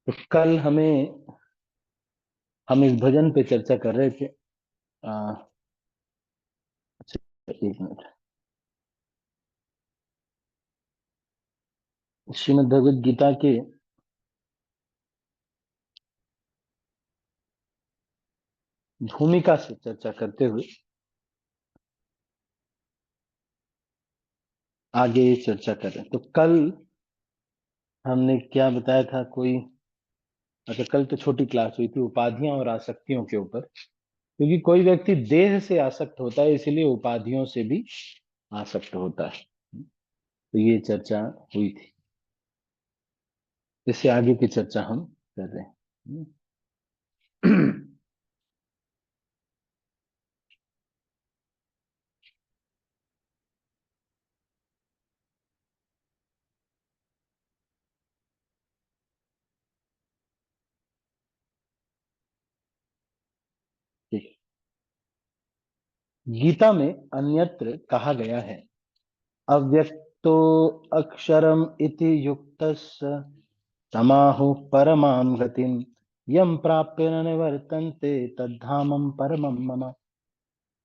तो कल हम इस भजन पे चर्चा कर रहे थे। अच्छा, एक मिनट। श्रीमद् भगवद गीता के भूमिका से चर्चा करते हुए आगे चर्चा कर रहे हैं। तो कल हमने क्या बताया था? अच्छा, कल तो छोटी क्लास हुई थी उपाधियां और आसक्तियों के ऊपर, क्योंकि कोई व्यक्ति देह से आसक्त होता है, इसीलिए उपाधियों से भी आसक्त होता है। तो ये चर्चा हुई थी, इससे आगे की चर्चा हम कर रहे हैं। ठीक है। गीता में अन्यत्र कहा गया है, अव्यक्तो अक्षरम इति युक्तस्य तमाहु परमां गतिम यम प्राप्य न निवर्तन्ते तद्धामम परमम मम।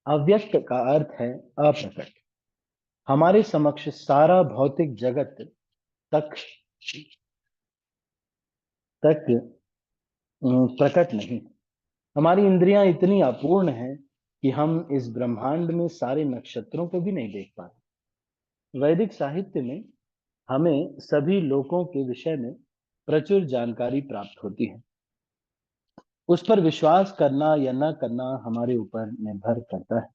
अव्यक्त का अर्थ है अप्रकट। हमारे समक्ष सारा भौतिक जगत तक तक प्रकट नहीं। हमारी इंद्रियां इतनी अपूर्ण हैं कि हम इस ब्रह्मांड में सारे नक्षत्रों को भी नहीं देख पाते। वैदिक साहित्य में हमें सभी लोकों के विषय में प्रचुर जानकारी प्राप्त होती है। उस पर विश्वास करना या न करना हमारे ऊपर निर्भर करता है।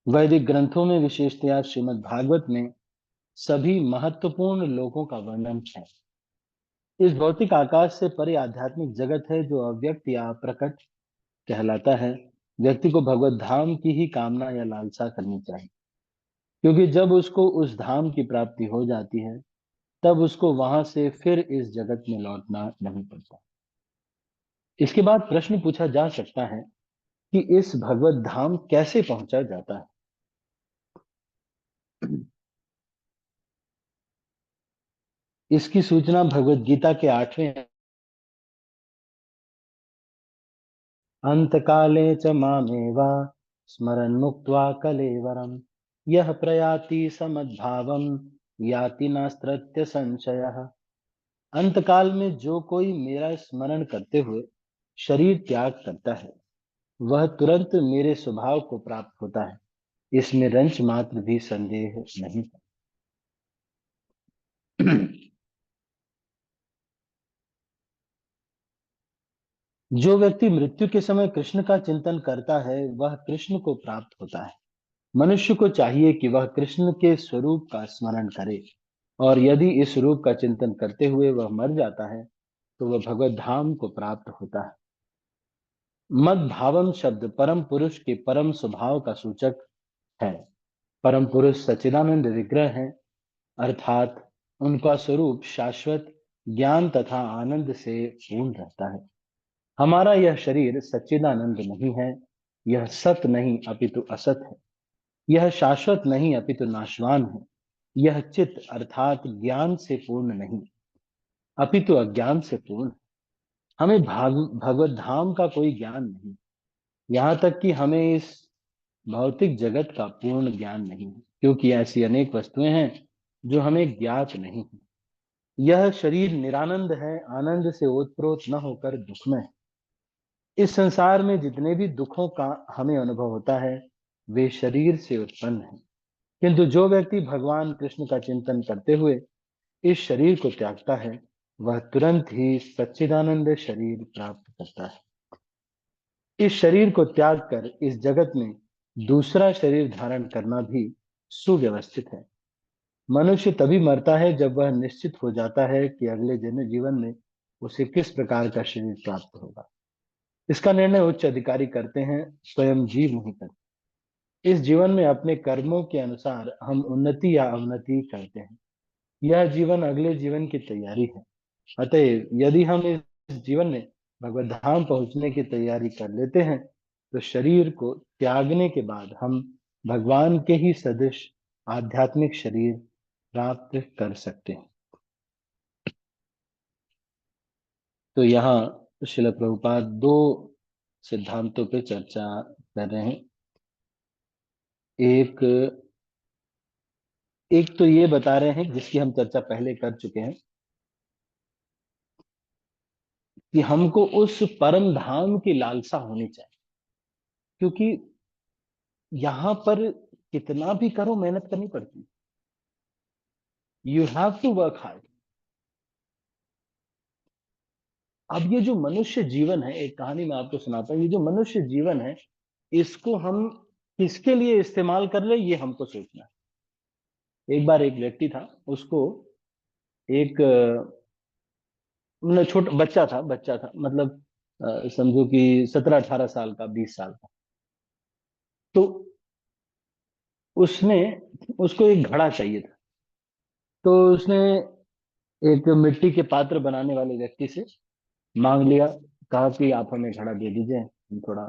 वैदिक ग्रंथों में, विशेषतया श्रीमद् भागवत में, सभी महत्वपूर्ण लोकों का वर्णन है। इस भौतिक आकाश से परे आध्यात्मिक जगत है जो अव्यक्त या प्रकट कहलाता है। व्यक्ति को भगवत धाम की ही कामना या लालसा करनी चाहिए, क्योंकि जब उसको उस धाम की प्राप्ति हो जाती है, तब उसको वहां से फिर इस जगत में लौटना नहीं पड़ता। इसके बाद प्रश्न पूछा जा सकता है कि इस भगवत धाम कैसे पहुंचा जाता है। इसकी सूचना भगवत गीता के 8वें अंत काले च मामेवा स्मरन् मुक्त्वा कलेवरम यह प्रयाति समद्भावम याति नास्त्रत्य संशयः। अंत काल में जो कोई मेरा स्मरण करते हुए शरीर त्याग करता है, वह तुरंत मेरे स्वभाव को प्राप्त होता है। इसमें रंच मात्र भी संदेह नहीं है। जो व्यक्ति मृत्यु के समय कृष्ण का चिंतन करता है, वह कृष्ण को प्राप्त होता है। मनुष्य को चाहिए कि वह कृष्ण के स्वरूप का स्मरण करे, और यदि इस रूप का चिंतन करते हुए वह मर जाता है, तो वह भगवत धाम को प्राप्त होता है। मद भावम शब्द परम पुरुष के परम स्वभाव का सूचक है। परम पुरुष सच्चिदानंद विग्रह है, अर्थात उनका स्वरूप शाश्वत ज्ञान तथा आनंद से पूर्ण रहता है। हमारा यह शरीर सच्चिदानंद नहीं है, यह सत नहीं अपितु असत है, यह शाश्वत नहीं अपितु नाशवान है, यह चित अर्थात ज्ञान से पूर्ण नहीं अपितु अज्ञान से पूर्ण है। हमें भगवत धाम का कोई ज्ञान नहीं, यहाँ तक कि हमें इस भौतिक जगत का पूर्ण ज्ञान नहीं है, क्योंकि ऐसी अनेक वस्तुएं हैं जो हमें ज्ञात नहीं है। यह शरीर निरानंद है, आनंद से ओतप्रोत न होकर दुखमय है। इस संसार में जितने भी दुखों का हमें अनुभव होता है, वे शरीर से उत्पन्न है। किंतु जो व्यक्ति भगवान कृष्ण का चिंतन करते हुए इस शरीर को त्यागता है, वह तुरंत ही सच्चिदानंद शरीर प्राप्त करता है। इस शरीर को त्याग कर इस जगत में दूसरा शरीर धारण करना भी सुव्यवस्थित है। मनुष्य तभी मरता है जब वह निश्चित हो जाता है कि अगले जन्म जीवन में उसे किस प्रकार का शरीर प्राप्त होगा। इसका निर्णय उच्च अधिकारी करते हैं, स्वयं जीव नहीं करते। इस जीवन में अपने कर्मों के अनुसार हम उन्नति या अवनति करते हैं। यह जीवन अगले जीवन की तैयारी है। अतएव यदि हम इस जीवन में भगवत धाम पहुंचने की तैयारी कर लेते हैं, तो शरीर को त्यागने के बाद हम भगवान के ही सदृश आध्यात्मिक शरीर प्राप्त कर सकते हैं। तो यहाँ श्रील प्रभुपाद दो सिद्धांतों पे चर्चा कर रहे हैं। एक एक तो ये बता रहे हैं, जिसकी हम चर्चा पहले कर चुके हैं, कि हमको उस परम धाम की लालसा होनी चाहिए। क्योंकि यहाँ पर कितना भी करो, मेहनत करनी पड़ती। You have to work hard. अब ये जो मनुष्य जीवन है, एक कहानी मैं आपको सुनाता हूँ। ये जो मनुष्य जीवन है, इसको हम किसके लिए इस्तेमाल कर रहे हैं, ये हमको सोचना है। एक बार एक व्यक्ति था, उसको एक मतलब छोटा बच्चा था, मतलब समझो कि 17-18 साल का, 20 साल का। तो उसने उसको एक घड़ा चाहिए था। तो उसने एक मिट्टी के पात्र बनाने वाले व्यक्ति से मांग लिया, कहा कि आप हमें घड़ा दे दीजिए, हम थोड़ा।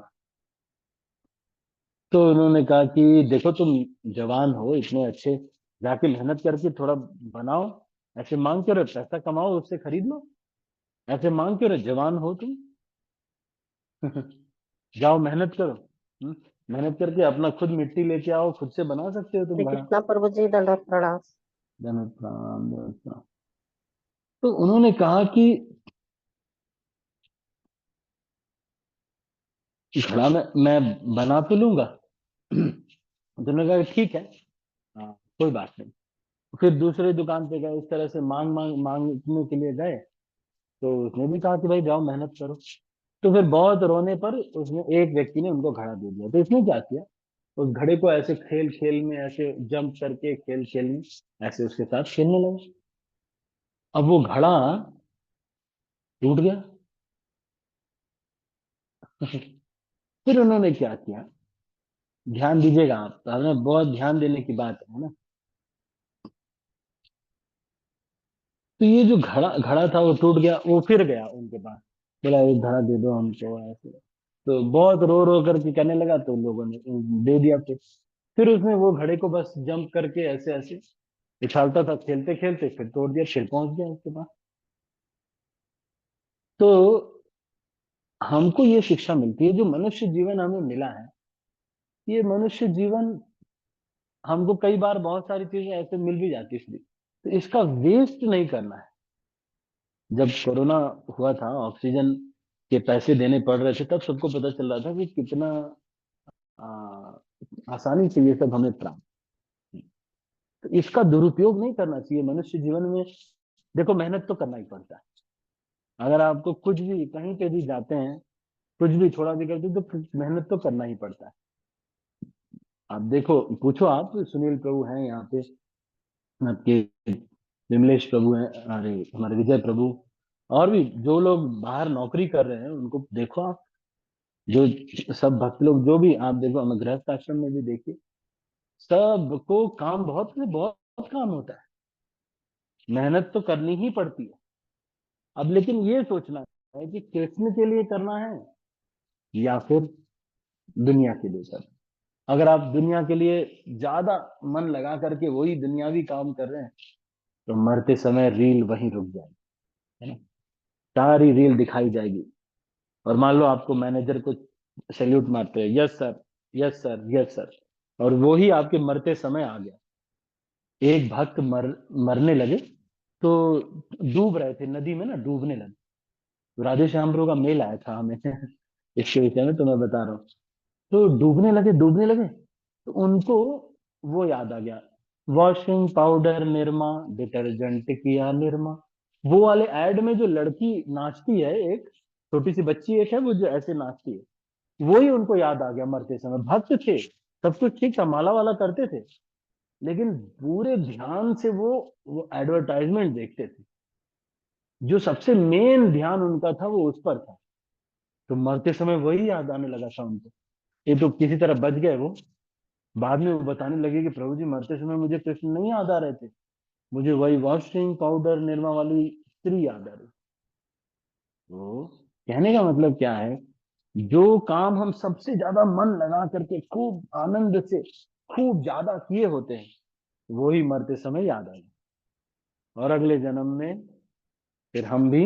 तो उन्होंने कहा कि देखो, तुम जवान हो, इतने अच्छे, जाके मेहनत करके थोड़ा बनाओ। ऐसे मांग क्यों रहे, पैसा कमाओ, उससे खरीद लो। ऐसे मांग क्यों रहे, जवान हो तुम। जाओ मेहनत करो। मेहनत करके अपना खुद मिट्टी लेके आओ, खुद से बना सकते हो तुम हरे घड़ा। कृष्णा प्रभु जी, दंडवत प्रणाम। धन्यवाद, प्रणाम, धन्यवाद, प्रणाम। तो उन्होंने कहा कि घड़ा मैं बना तो लूंगा। तो उन्होंने कहा ठीक है, हाँ, कोई बात नहीं। फिर दूसरे दुकान पे गए, इस तरह से मांग मांग मांगने के लिए गए। तो उसने भी कहा कि भाई जाओ मेहनत करो। तो फिर बहुत रोने पर उसने, एक व्यक्ति ने उनको घड़ा दे दिया। तो इसने क्या किया, उस घड़े को ऐसे खेल खेल में, ऐसे जंप करके खेल खेल में ऐसे उसके साथ खेलने लगा। अब वो घड़ा टूट गया। फिर उन्होंने क्या किया, ध्यान दीजिएगा आप, तो हमें बहुत ध्यान देने की बात है ना। तो ये जो घड़ा घड़ा था, वो टूट गया। वो फिर गया उनके पास, बोला एक घड़ा दे दो हमको, ऐसे। तो बहुत रो रो करके कहने लगा, तो लोगों ने दे दिया। फिर उसने वो घड़े को बस जंप करके ऐसे ऐसे उछालता था, खेलते खेलते फिर तोड़ दिया, फिर पहुंच गया उसके पास। तो हमको ये शिक्षा मिलती है, जो मनुष्य जीवन हमें मिला है, ये मनुष्य जीवन हमको कई बार बहुत सारी चीजें ऐसे मिल भी जाती है, तो इसका वेस्ट नहीं करना है। जब कोरोना हुआ था, ऑक्सीजन के पैसे देने पड़ रहे थे, तब सबको पता चल रहा था कि कितना आ, आसानी से ये सब हमें प्राप्त। तो इसका दुरुपयोग नहीं करना चाहिए मनुष्य जीवन में। देखो, मेहनत तो करना ही पड़ता है। अगर आपको कुछ भी, कहीं पे भी जाते हैं, कुछ भी थोड़ा भी करते हैं, तो मेहनत तो करना ही पड़ता है। आप देखो, पूछो आप, सुनील प्रभु हैं यहाँ पे, आपके विमलेश प्रभु हैं, अरे हमारे विजय प्रभु, और भी जो लोग बाहर नौकरी कर रहे हैं, उनको देखो आप। जो सब भक्त लोग, जो भी आप देखो, हमें गृहस्थ आश्रम में भी देखिए, सबको काम, बहुत बहुत काम होता है। मेहनत तो करनी ही पड़ती है। अब लेकिन ये सोचना है कि कृष्ण के लिए करना है या फिर दुनिया के लिए करना। अगर आप दुनिया के लिए ज्यादा मन लगा करके वही दुनियावी काम कर रहे हैं, तो मरते समय रील वहीं रुक जाएगी, है ना। सारी रील दिखाई जाएगी। और मान लो आपको मैनेजर को सैल्यूट मारते हैं, yes sir, yes sir, yes sir, और वो ही आपके मरते समय आ गया। एक भक्त मरने लगे, तो डूब रहे थे नदी में ना, डूबने लगे। तो राधे श्याम प्रभु का मेल आया था हमें इसके विषय में, तो मैं बता रहा हूँ। तो डूबने लगे, डूबने लगे, तो उनको वो याद आ गया, वॉशिंग पाउडर निरमा, डिटर्जेंट किया निरमा। वो वाले एड में जो लड़की नाचती है, एक छोटी सी बच्ची एक है, वो जो ऐसे नाचती है, वो ही उनको याद आ गया मरते समय। भक्त थे, सब कुछ ठीक था, माला वाला करते थे, लेकिन पूरे ध्यान से वो एडवर्टाइजमेंट देखते थे। जो सबसे मेन ध्यान उनका था, वो उस पर था। तो मरते समय वही याद आने लगा था उनको। ये तो किसी तरह बच गए वो। बाद में वो बताने लगे कि प्रभु जी, मरते समय मुझे कृष्ण नहीं याद आ रहे थे, मुझे वही वॉशिंग पाउडर निरमा वाली स्त्री याद आ रही। तो कहने का मतलब क्या है, जो काम हम सबसे ज्यादा मन लगा करके खूब आनंद से खूब ज्यादा किए होते हैं, वो ही मरते समय याद आ जाए। और अगले जन्म में फिर हम भी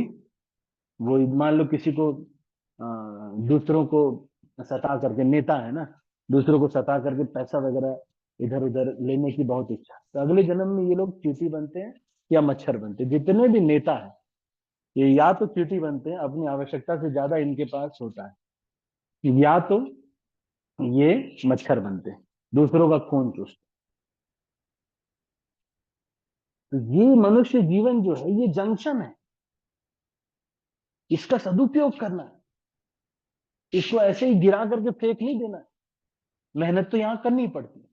वो मान लो किसी को दूसरों को सता करके, नेता है ना, दूसरों को सता करके पैसा वगैरह इधर उधर लेने की बहुत इच्छा, तो अगले जन्म में ये लोग चींटी बनते हैं या मच्छर बनते हैं। जितने भी नेता है ये या तो चींटी बनते हैं, अपनी आवश्यकता से ज्यादा इनके पास होता है, या तो ये मच्छर बनते हैं, दूसरों का खून चूसते हैं। तो ये मनुष्य जीवन जो है ये जंक्शन है, इसका सदुपयोग करना है, इसको ऐसे ही गिरा करके फेंक नहीं देना। मेहनत तो यहाँ करनी पड़ती है,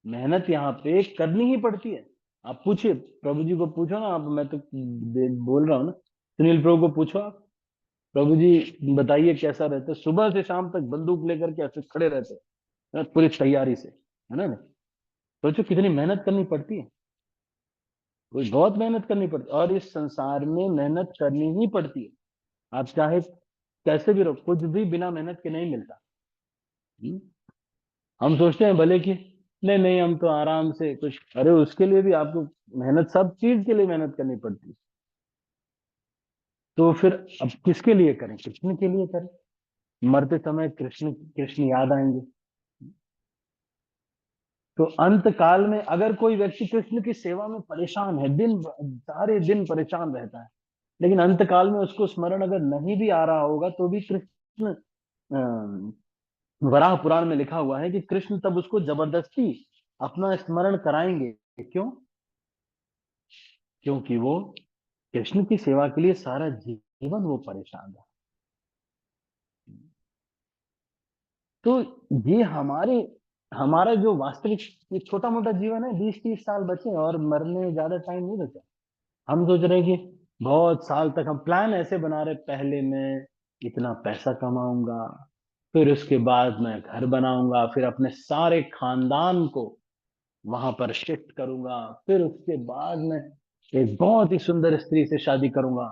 मेहनत यहाँ पे करनी ही पड़ती है। आप पूछिए, प्रभु जी को पूछो ना, आप, मैं तो बोल रहा हूँ ना, सुनील प्रभु को पूछो आप, प्रभु जी बताइए कैसा रहता है, सुबह से शाम तक बंदूक लेकर के ऐसे खड़े रहते हैं पूरी तैयारी से, है ना। सोचो कितनी मेहनत करनी पड़ती है, कोई बहुत मेहनत करनी पड़ती है, और इस संसार में मेहनत करनी ही पड़ती है। आप चाहे कैसे भी रहो, कुछ भी बिना मेहनत के नहीं मिलता। हम्म? हम सोचते हैं भले कि नहीं नहीं हम तो आराम से कुछ, अरे उसके लिए भी आपको मेहनत, सब चीज के लिए मेहनत करनी पड़ती है। तो फिर अब किसके लिए करें? कृष्ण के लिए करें। मरते समय कृष्ण कृष्ण याद आएंगे। तो अंत काल में अगर कोई व्यक्ति कृष्ण की सेवा में परेशान है, सारे दिन परेशान रहता है, लेकिन अंत काल में उसको स्मरण अगर नहीं भी आ रहा होगा, तो भी कृष्ण, वराह पुराण में लिखा हुआ है कि कृष्ण तब उसको जबरदस्ती अपना स्मरण कराएंगे। क्यों? क्योंकि वो कृष्ण की सेवा के लिए सारा जीवन वो परेशान है। तो ये हमारा जो वास्तविक, ये छोटा मोटा जीवन है, 20-30 साल बचे हैं और मरने में ज्यादा टाइम नहीं बचा। हम सोच रहे हैं कि बहुत साल तक हम प्लान ऐसे बना रहे, पहले मैं इतना पैसा कमाऊंगा, फिर उसके बाद मैं घर बनाऊंगा, फिर अपने सारे खानदान को वहां पर शिफ्ट करूंगा, फिर उसके बाद मैं एक बहुत ही सुंदर स्त्री से शादी करूंगा,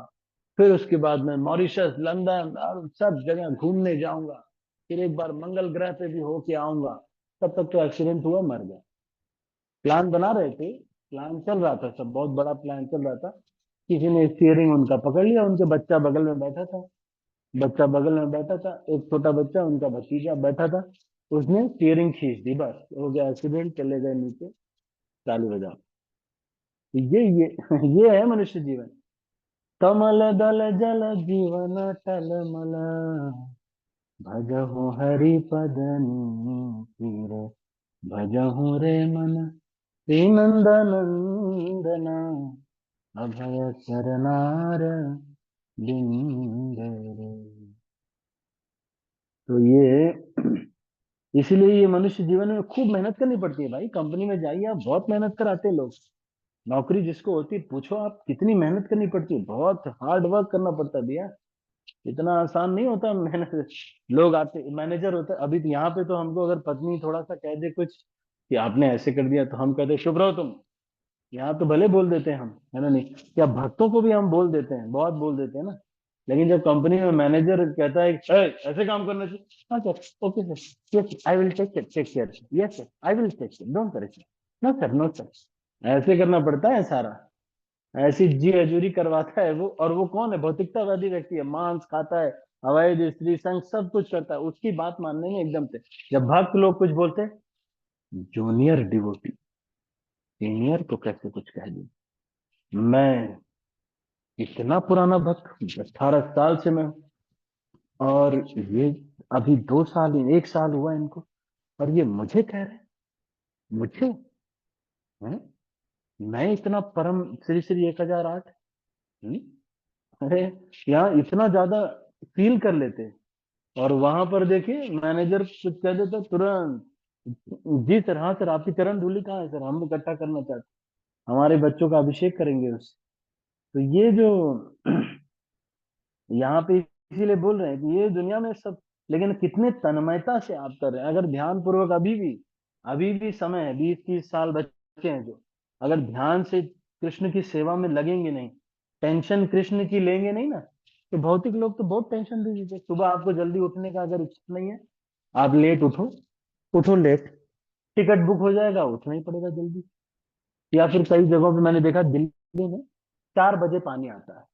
फिर उसके बाद मैं मॉरिशस, लंदन और सब जगह घूमने जाऊंगा, फिर एक बार मंगल ग्रह पे भी होके आऊंगा। तब तक तो एक्सीडेंट हुआ, मर गया। प्लान बना रहे थे, प्लान चल रहा था, सब बहुत बड़ा प्लान चल रहा था। किसी ने स्टीयरिंग उनका पकड़ लिया, उनके बच्चा बगल में बैठा था, बच्चा बगल में बैठा था, एक छोटा बच्चा उनका भतीजा बैठा था, उसने स्टीयरिंग खींच दी, बस हो गया एक्सीडेंट, चले गए नीचे, चालू हो जाओ। ये ये है मनुष्य जीवन। कमल दल जल जीवन टलमल, भजहु हरि पद नीर, भजहु रे मन श्रीनंद नंदना, अभय चरनार बिंद रे। तो ये इसीलिए ये मनुष्य जीवन में खूब मेहनत करनी पड़ती है भाई। कंपनी में जाइए आप, बहुत मेहनत कराते हैं लोग। नौकरी जिसको होती है, पूछो आप कितनी मेहनत करनी पड़ती है, बहुत हार्ड वर्क करना पड़ता है भैया। इतना आसान नहीं होता मेहनत। लोग आते, मैनेजर होता है, अभी तो यहाँ पे तो हमको अगर पत्नी थोड़ा सा कह दे कुछ कि आपने ऐसे कर दिया, तो हम कहते हैं चुप रहो तुम। यहाँ तो भले बोल देते हैं हम, है ना, नहीं क्या, भक्तों को भी हम बोल देते हैं, बहुत बोल देते हैं ना। लेकिन जब कंपनी में मैनेजर कहता है "ए, ऐसे काम करना चाहिए, हाँ sir, okay sir, yes I will take care, yes sir I will take care, don't worry sir, no sir no sir", ऐसे करना पड़ता है सारा। ऐसी जी हजूरी करवाता है वो। और वो कौन है? भौतिकतावादी व्यक्ति है, मांस खाता है, अवैध स्त्री संग सब कुछ करता है, उसकी बात मानने में एकदम से। जब भक्त लोग कुछ बोलते हैं, जूनियर डिवोटी सीनियर को कैसे कुछ कह दी। मैं इतना पुराना भक्त, 18 साल से मैं हूं, और ये अभी 2 साल, 1 साल हुआ इनको, और ये मुझे कह रहे हैं, मुझे, हैं? मैं इतना परम श्री श्री 1008। अरे यहाँ इतना ज्यादा फील कर लेते हैं, और वहां पर देखिए मैनेजर कुछ कह देता तुरंत, जी सर, हाँ सर, आपकी चरण धूलि कहाँ है सर, हम इकट्ठा करना चाहते हैं, हमारे बच्चों का अभिषेक करेंगे उससे। तो ये जो यहाँ पे इसीलिए बोल रहे हैं कि ये दुनिया में सब, लेकिन कितने तन्मयता से आप कर रहे हैं। अगर ध्यान पूर्वक अभी भी समय है, 20-30 साल बच्चे हैं जो, अगर ध्यान से कृष्ण की सेवा में लगेंगे नहीं, टेंशन कृष्ण की लेंगे नहीं ना, तो भौतिक लोग तो बहुत टेंशन दे दीजिए। सुबह आपको जल्दी उठने का अगर इच्छा नहीं है, आप लेट उठो, उठो लेट, टिकट बुक हो जाएगा, उठना ही पड़ेगा जल्दी। या फिर कई जगहों पे मैंने देखा, दिल्ली में 4 बजे पानी आता है,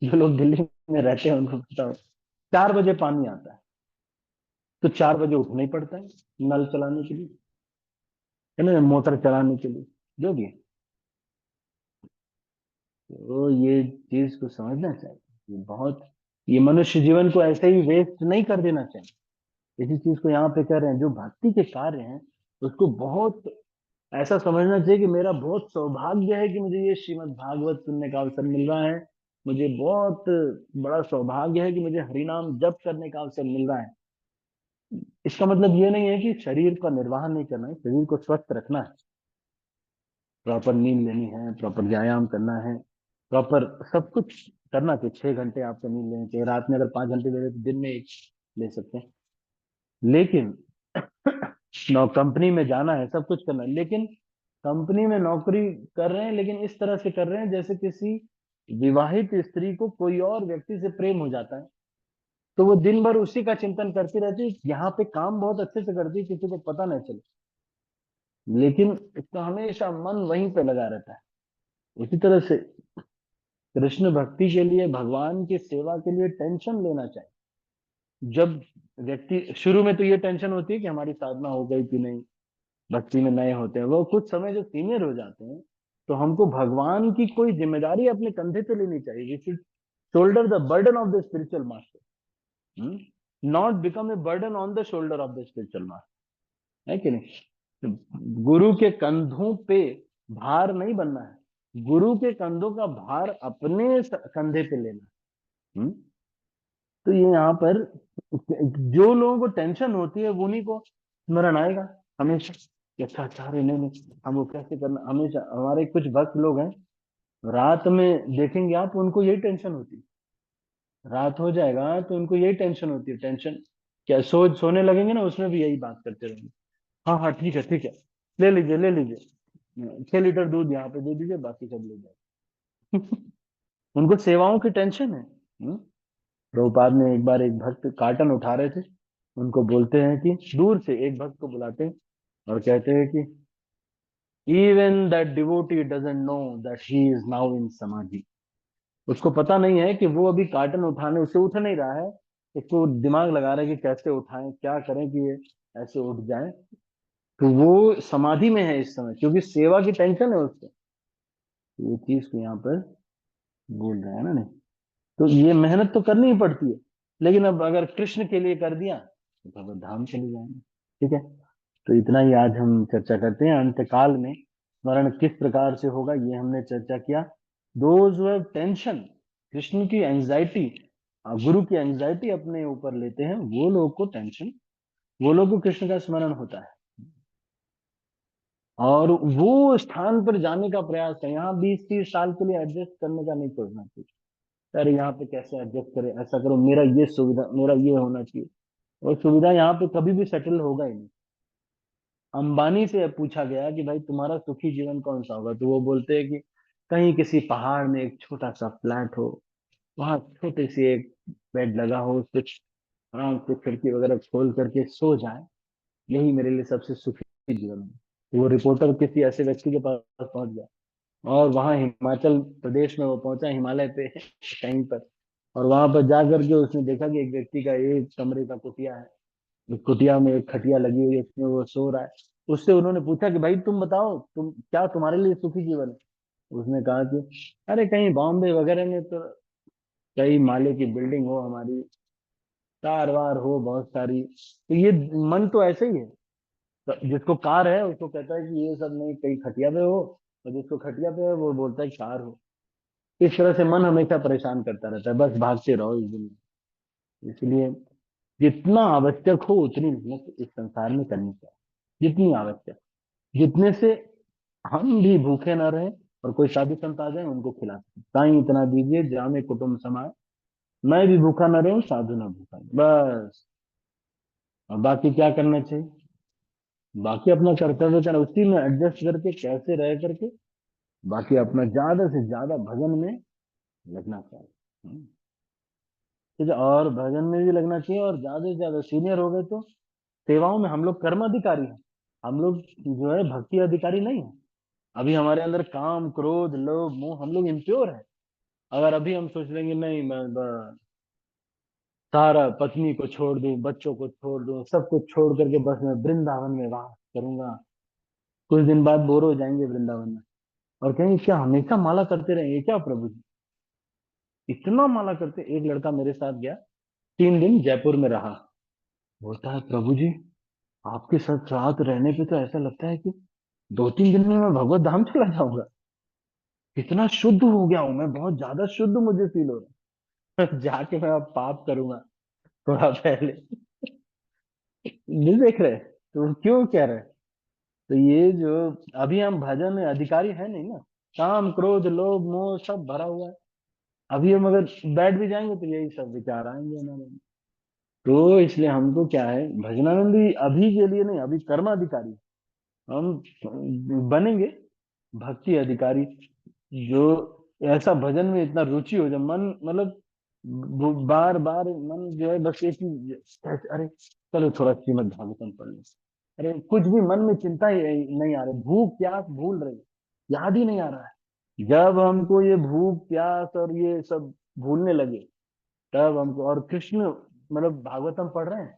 जो लोग दिल्ली में रहते हैं उनको पता हो, 4 बजे पानी आता है, तो 4 बजे उठना ही पड़ता है नल चलाने के लिए, है ना, मोटर चलाने के लिए, जो भी है। तो ये चीज को समझना चाहिए, ये मनुष्य जीवन को ऐसे ही वेस्ट नहीं कर देना चाहिए। इसी चीज को यहाँ पे कह रहे हैं, जो भक्ति के कार्य हैं उसको बहुत ऐसा समझना चाहिए कि मेरा बहुत सौभाग्य है कि मुझे ये श्रीमद् भागवत सुनने का अवसर मिल रहा है। मुझे बहुत बड़ा सौभाग्य है कि मुझे हरिनाम जप करने का अवसर मिल रहा है। इसका मतलब ये नहीं है कि शरीर का निर्वाह नहीं करना है, शरीर को स्वस्थ रखना है, प्रॉपर नींद लेनी है, प्रॉपर व्यायाम करना है, प्रॉपर सब कुछ करना चाहिए। 6 घंटे आपको नींद लेनी चाहिए, रात में अगर 5 घंटे ले रहे तो दिन में एक ले सकते हैं। लेकिन नौ कंपनी में जाना है, सब कुछ करना है, लेकिन कंपनी में नौकरी कर रहे हैं, लेकिन इस तरह से कर रहे हैं जैसे किसी विवाहित स्त्री को कोई और व्यक्ति से प्रेम हो जाता है, तो वो दिन भर उसी का चिंतन करती रहती है। यहाँ पे काम बहुत अच्छे से करती है, किसी को पता नहीं चले, लेकिन इसका हमेशा मन वहीं पे लगा रहता है। उसी तरह से कृष्ण भक्ति के लिए, भगवान की सेवा के लिए टेंशन लेना चाहिए। जब व्यक्ति शुरू में तो ये टेंशन होती है कि हमारी साधना हो गई कि नहीं, भक्ति में नए होते हैं, वो कुछ समय जो सीनियर हो जाते हैं, तो हमको भगवान की कोई जिम्मेदारी अपने कंधे पे लेनी चाहिए। We should shoulder the burden of the spiritual master, not become a burden on the shoulder of the spiritual master, है कि नहीं? गुरु के कंधों पे भार नहीं बनना है, गुरु के कंधों का भार अपने कंधे पे लेना है। तो ये यहाँ पर जो लोगों को टेंशन होती है उन्हीं को स्मरण आएगा हमेशा कि अच्छा अच्छा, अरे नहीं नहीं, हम वो कैसे करना। हमेशा हमारे कुछ भक्त लोग हैं, रात में देखेंगे आप, उनको यही टेंशन होती है। रात हो जाएगा तो उनको यही टेंशन होती है। टेंशन क्या, सोने लगेंगे ना, उसमें भी यही बात करते रहेंगे। हाँ हाँ ठीक है ठीक है, ले लीजिए ले लीजिए, 6 लीटर दूध यहाँ पे दे दीजिए, बाकी सब ले जाए। उनको सेवाओं की टेंशन है। प्रभुपाद ने एक बार एक भक्त कार्टन उठा रहे थे, उनको बोलते हैं कि दूर से एक भक्त को बुलाते हैं और कहते हैं कि even that devotee doesn't know that he is now in समाधि। उसको पता नहीं है कि वो अभी कार्टन उठाने, उससे उठ नहीं रहा है, उसको दिमाग लगा रहा है कि कैसे उठाएं, क्या करें कि ये ऐसे उठ जाए। तो वो समाधि में है इस समय, क्योंकि सेवा की टेंशन है उसको। तो ये चीज को यहाँ पर बोल रहे हैं ना, नहीं? तो ये मेहनत तो करनी ही पड़ती है, लेकिन अब अगर कृष्ण के लिए कर दिया तो भगवत धाम चले जाएंगे। ठीक है, तो इतना ही आज हम चर्चा करते हैं। अंतकाल में स्मरण किस प्रकार से होगा ये हमने चर्चा किया। Those who have tension, Krishna की एंजाइटी, गुरु की एंजाइटी अपने ऊपर लेते हैं, वो लोग को टेंशन, वो लोग को कृष्ण का स्मरण होता है और वो स्थान पर जाने का प्रयास है। यहाँ 20-30 साल के लिए एडजस्ट करने का नहीं सोचना चाहिए, अरे यहाँ पे कैसे एडजस्ट करें, ऐसा करो, मेरा ये सुविधा, मेरा ये होना चाहिए। और सुविधा यहाँ पे कभी भी सेटल होगा ही नहीं। अंबानी से पूछा गया कि भाई तुम्हारा सुखी जीवन कौन सा होगा, तो वो बोलते हैं कि कहीं किसी पहाड़ में एक छोटा सा फ्लैट हो, वहां छोटी सी एक बेड लगा हो, उस पे आराम से खिड़की वगैरह खोल करके सो जाए, यही मेरे लिए सबसे सुखी जीवन है। तो वो रिपोर्टर किसी ऐसे व्यक्ति के पास पहुंच गया, और वहां हिमाचल प्रदेश में वो पहुंचा, हिमालय पे कहीं पर, और वहां पर जा करके उसने देखा कि एक व्यक्ति का एक कमरे का कुटिया है, उस कुटिया में एक खटिया लगी हुई है, उसमें वो सो रहा है। उससे उन्होंने पूछा कि भाई तुम बताओ, तुम क्या, तुम्हारे लिए सुखी जीवन है? उसने कहा कि अरे कहीं बॉम्बे वगैरह में तो कई माले की बिल्डिंग हो, हमारी कार वार हो बहुत सारी, तो ये मन तो ऐसे ही है। तो जिसको कार है उसको कहता है कि ये सब नहीं, कहीं खटिया पे हो, और जिसको खटिया पे है वो बोलता है कार हो। इस तरह से मन हमेशा परेशान करता रहता है, बस भागते रहो इस दुनिया। इसलिए जितना आवश्यक हो उतनी मेहनत इस संसार में करनी चाहिए, जितनी आवश्यक, जितने से हम भी भूखे ना रहें और कोई साधु संत आ जाए उनको खिला सकें। ताई इतना दीजिए जामे कुटुंब समाए, मैं भी भूखा ना रहूं, साधु ना भूखा रहे। बस, और बाकी क्या करना चाहिए, बाकी अपना कर्तव्य कर, उसी में एडजस्ट करके कैसे रह करके बाकी अपना ज्यादा से ज्यादा भजन में लगना चाहिए। ठीक है, और भजन में भी लगना चाहिए, और ज्यादा से ज्यादा सीनियर हो गए तो सेवाओं में हम लोग कर्म अधिकारी हैं, हम लोग जो है भक्ति अधिकारी नहीं है। अभी हमारे अंदर काम क्रोध लोभ मोह, हम लोग इम्प्योर है। अगर अभी हम सोच लेंगे नहीं मैं सारा पत्नी को छोड़ दूं, बच्चों को छोड़ दूं, सब कुछ छोड़ करके बस मैं वृंदावन में वास करूंगा, कुछ दिन बाद बोर हो जाएंगे वृंदावन में और कहेंगे क्या हमेशा माला करते रहेंगे क्या प्रभु जी, इतना माला करते। एक लड़का मेरे साथ गया, 3 दिन जयपुर में रहा, बोलता है प्रभु जी आपके साथ साथ रहने पे तो ऐसा लगता है कि 2-3 दिन में मैं भगवत धाम चला जाऊंगा, इतना शुद्ध हो गया हूं मैं, बहुत ज्यादा शुद्ध मुझे फील हो रहा है। जाके मैं अब पाप करूंगा थोड़ा पहले। नहीं देख रहे तो क्यों कह रहे। तो ये जो अभी हम भजन में अधिकारी है नहीं ना, काम क्रोध लोभ मोह सब भरा हुआ है। अभी हम अगर बैठ भी जाएंगे तो यही सब विचार आएंगे हमारे में। तो इसलिए हमको क्या है, भजनानंदी अभी के लिए नहीं, अभी कर्माधिकारी हम बनेंगे, भक्ति अधिकारी, जो ऐसा भजन में इतना रुचि हो जाए मन, मतलब बार बार मन जो है बस एक ही, अरे चलो थोड़ा श्रीमद् भागवतम पढ़ लो, अरे कुछ भी मन में चिंता ही नहीं आ रही, भूख प्यास भूल रही, याद ही नहीं आ रहा है। जब हमको ये भूख प्यास और ये सब भूलने लगे, तब हमको, और कृष्ण मतलब भागवतम पढ़ रहे हैं,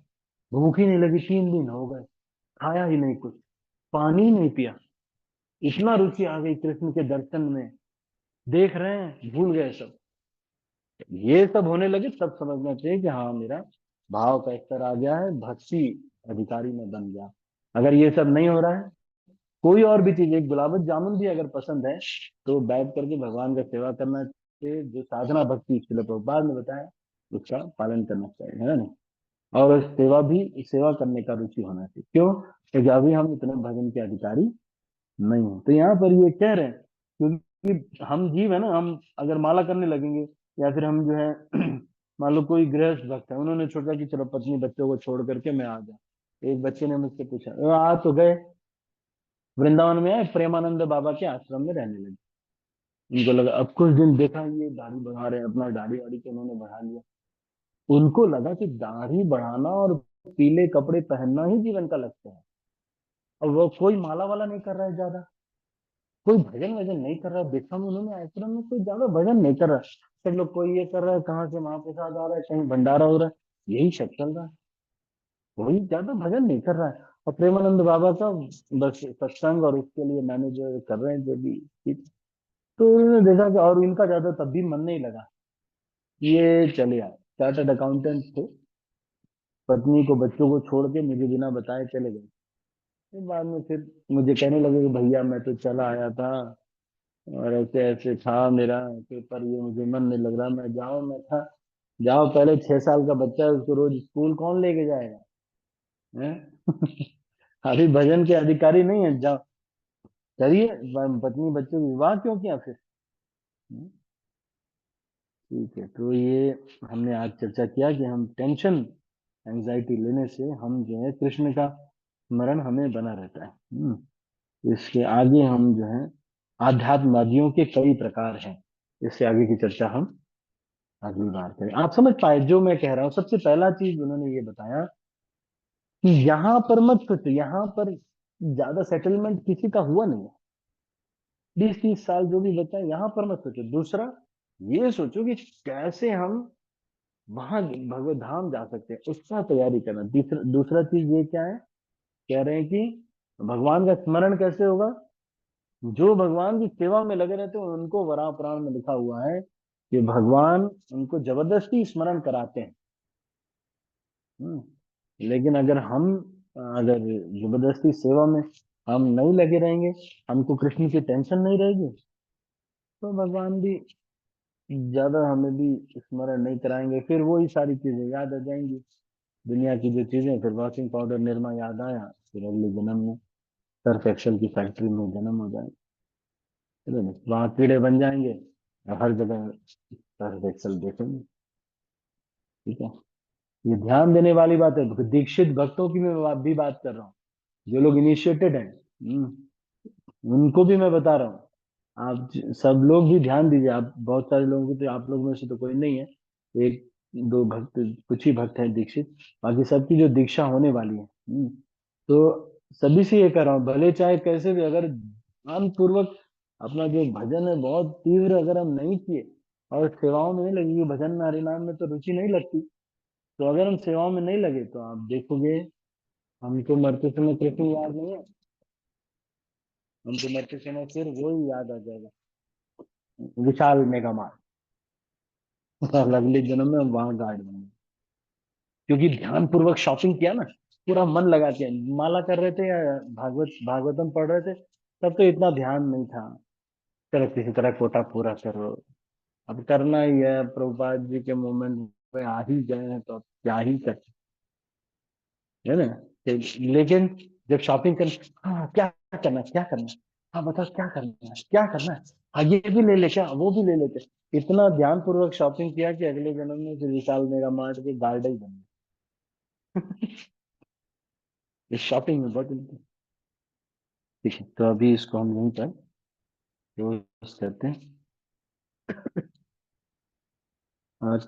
भूख ही नहीं लगी, 3 दिन हो गए, खाया ही नहीं कुछ, पानी ही नहीं पिया, इतना रुचि आ गई कृष्ण के दर्शन में, देख रहे हैं भूल गए सब। ये सब होने लगे तब समझना चाहिए कि हाँ मेरा भाव का स्तर आ गया है, भक्ति अधिकारी में बन गया। अगर ये सब नहीं हो रहा है, कोई और भी चीज, एक गुलाब जामुन भी अगर पसंद है तो बैठ करके भगवान का सेवा करना चाहिए, जो साधना भक्ति श्रील प्रभुपाद ने बताया उसका पालन करना चाहिए, है ना। और उस सेवा भी, सेवा करने का रुचि होना चाहिए, क्यों, क्योंकि अभी हम इतने भजन के अधिकारी नहीं है। तो यहाँ पर ये कह रहे हैं क्योंकि हम जीव है ना, हम अगर माला करने लगेंगे या फिर हम जो है मान लो कोई गृहस्थ भक्त है, उन्होंने सोचा कि चलो पत्नी बच्चों को छोड़ करके मैं आ जाऊं। एक बच्चे ने मुझसे पूछा, आ तो गए वृंदावन में, आए प्रेमानंद बाबा के आश्रम में रहने लगे, उनको लगा अब कुछ दिन देखा ये दाढ़ी बढ़ा रहे हैं, अपना दाढ़ी वाड़ी को उन्होंने बढ़ा लिया, उनको लगा कि दाढ़ी बढ़ाना और पीले कपड़े पहनना ही जीवन का लक्ष्य है। और वो कोई माला वाला नहीं कर रहा है ज्यादा, कोई भजन वजन नहीं कर रहा है, देखा मैं उन्होंने आश्रम में कोई ज्यादा भजन नहीं कर रहा है, सब लोग कोई ये कर रहा है, कहाँ से महाप्रसाद आ रहा है, कहीं भंडारा हो रहा है, यही सब चल रहा है, कोई ज्यादा भजन नहीं कर रहा है। और प्रेमानंद बाबा का बस सत्संग और उसके लिए मैनेजर कर रहे हैं जो भी चीज। तो उन्होंने देखा कि और इनका ज्यादा तब भी मन नहीं लगा, ये चले आए, चार्टर्ड अकाउंटेंट थे, पत्नी को बच्चों को छोड़ के मुझे बिना बताए चले गए। फिर बाद में फिर मुझे कहने लगे कि भैया मैं तो चला आया था और ऐसे ऐसे था मेरा पेपर, ये मुझे मन नहीं लग रहा, मैं जाऊं, मैं था, जाओ पहले 6 साल का बच्चा है उसको रोज स्कूल कौन लेके जाएगा, हैं? अभी भजन के अधिकारी नहीं है, जाओ करिए, पत्नी बच्चों की विवाह क्यों किया फिर। हम्म, ठीक है, तो ये हमने आज चर्चा किया कि हम टेंशन एंजाइटी लेने से हम जो है कृष्ण का स्मरण हमें बना रहता है। इसके आगे हम जो है आध्यात्मवादियों के कई प्रकार हैं, इससे आगे की चर्चा हम अगली बार करें। आप समझ पाए जो मैं कह रहा हूँ। सबसे पहला चीज उन्होंने ये बताया कि यहाँ पर मत सोचो, यहाँ पर ज्यादा सेटलमेंट किसी का हुआ नहीं है, 20-30 साल जो भी बचा है यहाँ पर मत सोचो। दूसरा ये सोचो कि कैसे हम वहां भगवत धाम जा सकते हैं, उसका तैयारी करना। दूसरा दूसरा चीज ये क्या है, कह रहे हैं कि भगवान का स्मरण कैसे होगा, जो भगवान की सेवा में लगे रहते हैं उनको वराह पुराण में लिखा हुआ है कि भगवान उनको जबरदस्ती स्मरण कराते हैं। लेकिन अगर हम, अगर जबरदस्ती सेवा में हम नहीं लगे रहेंगे, हमको कृष्ण की टेंशन नहीं रहेगी, तो भगवान भी ज्यादा हमें भी स्मरण नहीं कराएंगे, फिर वही सारी चीजें याद आ जाएंगी, दुनिया की जो चीजें, फिर वॉशिंग पाउडर निरमा याद आया, फिर अगले जन्म में सर्फ एक्सल की फैक्ट्री में जन्म हो जाए, वहां कीड़े बन जाएंगे और हर जगह सर्फ एक्सल देखेंगे। ठीक है, ये ध्यान देने वाली बात है, दीक्षित भक्तों की मैं भी बात कर रहा हूँ, जो लोग इनिशिएटेड हैं, उनको भी मैं बता रहा हूँ। आप सब लोग भी ध्यान दीजिए, आप बहुत सारे लोगों की, तो आप लोग में से तो कोई नहीं है, एक दो भक्त, कुछ ही भक्त हैं दीक्षित, बाकी सबकी जो दीक्षा होने वाली है। तो सभी से ये कर रहा हूँ, भले चाहे कैसे भी, अगर ध्यान पूर्वक अपना जो भजन है बहुत तीव्र अगर हम नहीं किए, और सेवाओं में नहीं लगेगी, भजन हरिनाम में तो रुचि नहीं लगती, तो अगर हम सेवाओं में नहीं लगे तो आप देखोगे हमको मरते समय कृष्ण याद नहीं है, हमको मरते समय फिर वो ही याद आ जाएगा, विशाल मेगा मार्ट। और अगले जन्म में हम वहां गार्ड बनेंगे, क्योंकि ध्यान पूर्वक शॉपिंग किया ना, पूरा मन लगा के माला कर रहे थे या भागवतम पढ़ रहे थे, तब तो इतना ध्यान नहीं था, चलो किसी तरह कोटा पूरा करो, अब करना ही है, प्रभुपाद जी के मोमेंट में आ ही गए हैं तो अब क्या ही कर, है ना। लेकिन जब शॉपिंग कर, हाँ क्या करना है, क्या करना है, हाँ बताओ क्या करना है, क्या करना है, हाँ ये भी ले ले, क्या वो भी ले लेते, इतना ध्यान पूर्वक शॉपिंग किया कि अगले जन्म में फिर विशाल मेगा मार्ट के गार्ड ही बन गए। शॉपिंग में बहुत ठीक है, तो अभी इसको हम यहीं पर क्लोज करते हैं। और